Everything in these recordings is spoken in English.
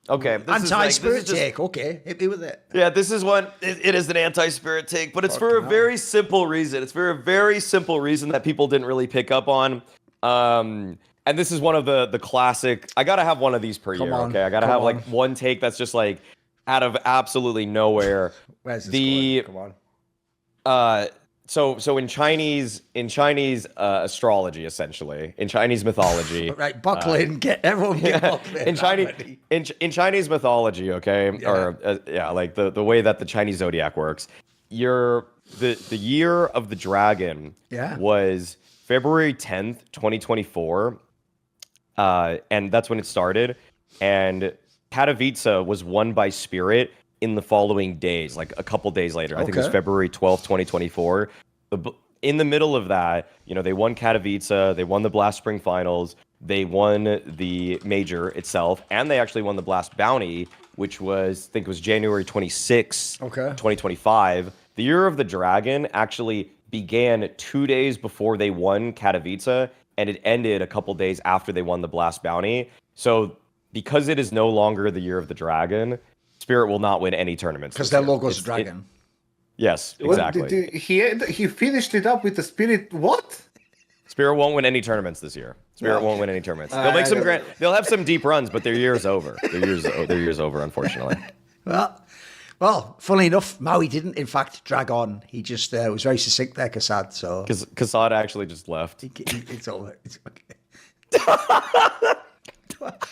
Okay. Anti-spirit take. Okay, hit me with it. Yeah, this is one. It is an anti-spirit take, but it's for a very simple reason. It's for a very simple reason that people didn't really pick up on. And this is one of the classic. I gotta have one of these per year. Okay, I gotta have like one take that's just like out of absolutely nowhere. Where's this going? Come on. So in Chinese astrology, essentially in Chinese mythology, right? Buckle in, everyone get buckle in Chinese mythology, okay, like the way that the Chinese Zodiac works, the year of the dragon was February 10th, 2024, and that's when it started, and Katowice was won by Spirit in the following days, like a couple days later. I think it was February 12th, 2024. In the middle of that, they won Katowice, they won the Blast Spring Finals, they won the major itself, and they actually won the Blast Bounty, which was, I think it was January 26th, 2025. The Year of the Dragon actually began 2 days before they won Katowice, and it ended a couple days after they won the Blast Bounty. So because it is no longer the Year of the Dragon, Spirit will not win any tournaments. Because their logo's a dragon. Yes, exactly. He finished it up with the Spirit. What? Spirit won't win any tournaments this year. Spirit won't win any tournaments. They'll make some They'll have some deep runs, but their year's over. Their year's over, unfortunately. Well, funnily enough, Maui didn't, in fact, drag on. He just was very succinct there, Cassad. So Cassad actually just left. It's over. It's okay.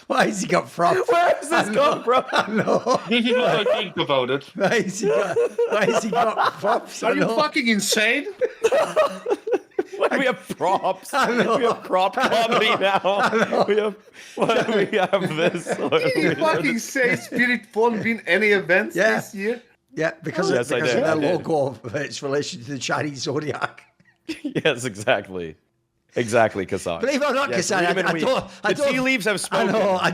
Why has he got props? Where has this come from? I know. He didn't think about it. Why has he got props? Are you fucking insane? We have props. We have prop comedy now. We have this. Did you fucking say Spirit won't win any events this year? Yeah, because of their logo, its relation to the Chinese Zodiac. Yes, exactly. Exactly, Cassad. Believe it or not, Cassad, the tea leaves have spoken. I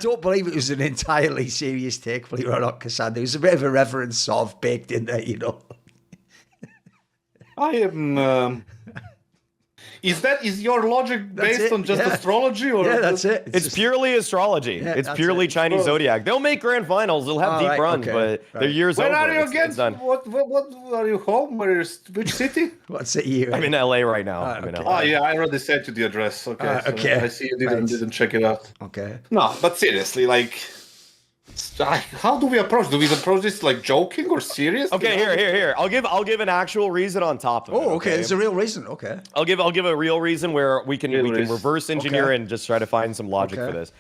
don't believe it was an entirely serious take, believe it or not, Cassad. There was a bit of a reverence sort of baked in there, I am... Is your logic based on just astrology? Or that's it. It's purely astrology. Yeah, it's purely Chinese Zodiac. They'll make grand finals. They'll have deep runs, but their year's over. Where are you again? What are you home? Which city? What city? I'm in LA right now. I'm in LA. Oh yeah, I already sent you the address. Okay. Okay. I see you didn't check it out. Okay. No, but seriously, like, how do we approach? Do we approach this like joking or serious? Okay, here. I'll give an actual reason on top of it. Oh, okay. There's a real reason. Okay. I'll give a real reason where we can reverse engineer and just try to find some logic for this.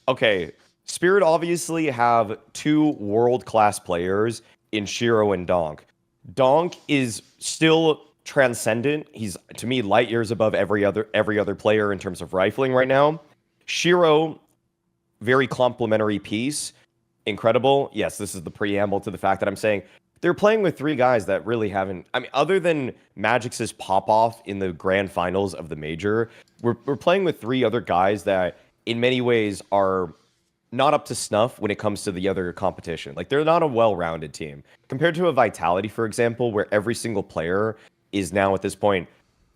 Okay, Spirit obviously have two world-class players in Shiro and Donk. Donk is still transcendent. He's, to me, light years above every other player in terms of rifling right now. Shiro, very complimentary piece. Incredible. Yes, this is the preamble to the fact that I'm saying they're playing with three guys that really haven't... I mean, other than Magix's pop-off in the grand finals of the major, we're playing with three other guys that, in many ways, are not up to snuff when it comes to the other competition. Like, they're not a well-rounded team. Compared to a Vitality, for example, where every single player is now, at this point,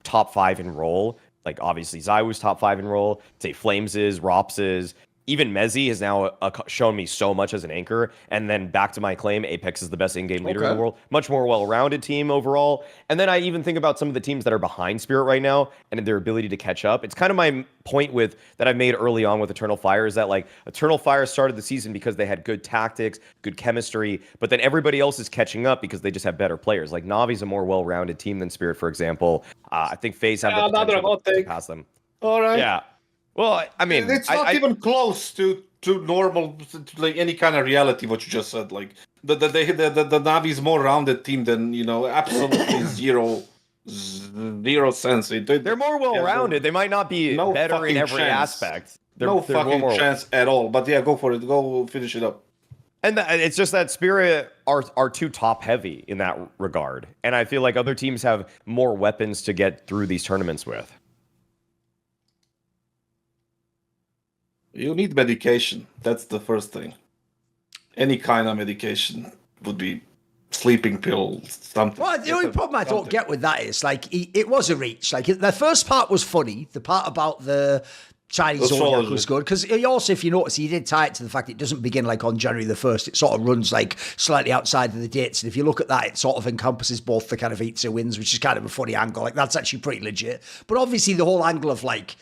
top 5 in role. Like, obviously, Zywoo's top 5 in role. Say Flames is, Rops is... Even Mezzi has now shown me so much as an anchor. And then back to my claim, Apex is the best in-game leader in the world. Much more well-rounded team overall. And then I even think about some of the teams that are behind Spirit right now and their ability to catch up. It's kind of my point that I made early on with Eternal Fire is that, like, Eternal Fire started the season because they had good tactics, good chemistry, but then everybody else is catching up because they just have better players. Like, Navi's a more well-rounded team than Spirit, for example. I think FaZe have the potential to pass them. All right. Yeah. Well, I mean, it's not even close to normal, to like any kind of reality. What you just said, like the Navi's more rounded team than absolutely zero sense. They're more well rounded. They might not be better in every aspect. They're fucking chance at all. But yeah, go for it. Go finish it up. And it's just that Spirit are too top heavy in that regard, and I feel like other teams have more weapons to get through these tournaments with. You need medication. That's the first thing. Any kind of medication would be sleeping pill, something. Well, the only problem I don't get with that is, like, it was a reach. Like, the first part was funny. The part about the Chinese Zodiac was good because also, if you notice, he did tie it to the fact it doesn't begin like on January the 1st. It sort of runs like slightly outside of the dates. And if you look at that, it sort of encompasses both the kind of Itza wins, which is kind of a funny angle. Like that's actually pretty legit. But obviously, the whole angle of like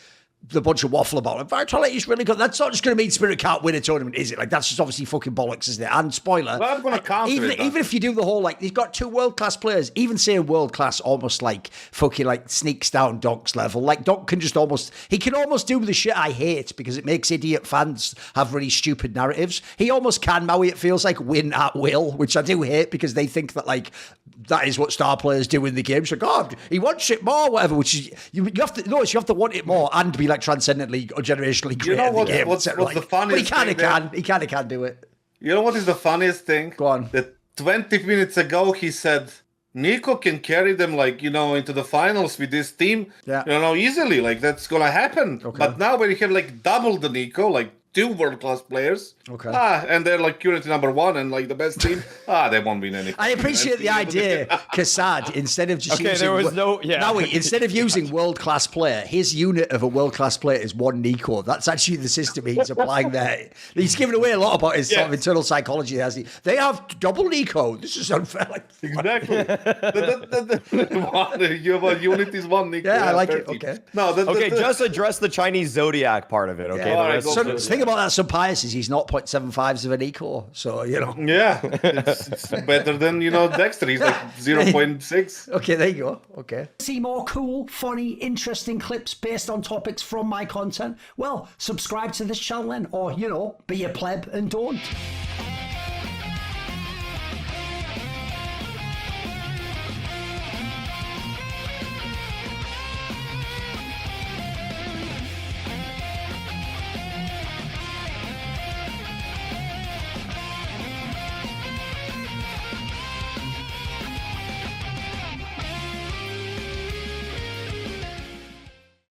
the bunch of waffle about it. Vitality is really good. That's not just going to mean Spirit can't win a tournament, is it? Like, that's just obviously fucking bollocks, isn't it? And spoiler. Well, I'm going to counter even if you do the whole, like, he's got 2 world-class players, even saying world-class almost, like, fucking, like, sneaks down Donk's level. Like, Donk can just almost, he can almost do the shit I hate because it makes idiot fans have really stupid narratives. He almost can, Maui, it feels like, win at will, which I do hate because they think that, like, that is what star players do in the game. It's like, oh, he wants it more, whatever, which is, you have to, notice you have to want it more and be, like, transcendently or generationally great in the game. What's like, the funniest but he kind of can do it. You know what is the funniest thing? Go on. That 20 minutes ago he said Nico can carry them into the finals with this team, easily. Like that's gonna happen. Okay. But now when you have like double the Nico, like 2 world-class players. Okay. And they're like currently number 1 and like the best team. They won't win anything. I appreciate the idea, Cassad, instead of just using... there was no... Yeah. No, instead of using world-class player, his unit of a world-class player is 1 Nico. That's actually the system he's applying there. He's giving away a lot about his sort of internal psychology, hasn't he? They have double Nico. This is unfair. Exactly. Your unit is 1 Nico. Yeah, I like it. Okay. No, just address the Chinese Zodiac part of it, okay? Yeah. The thing about that Subpious is he's 0.75s of an eco, so Yeah, it's better than Dexter. He's like 0.6. Okay, there you go. Okay. See more cool, funny, interesting clips based on topics from my content? Well, subscribe to this channel then, or be a pleb and don't.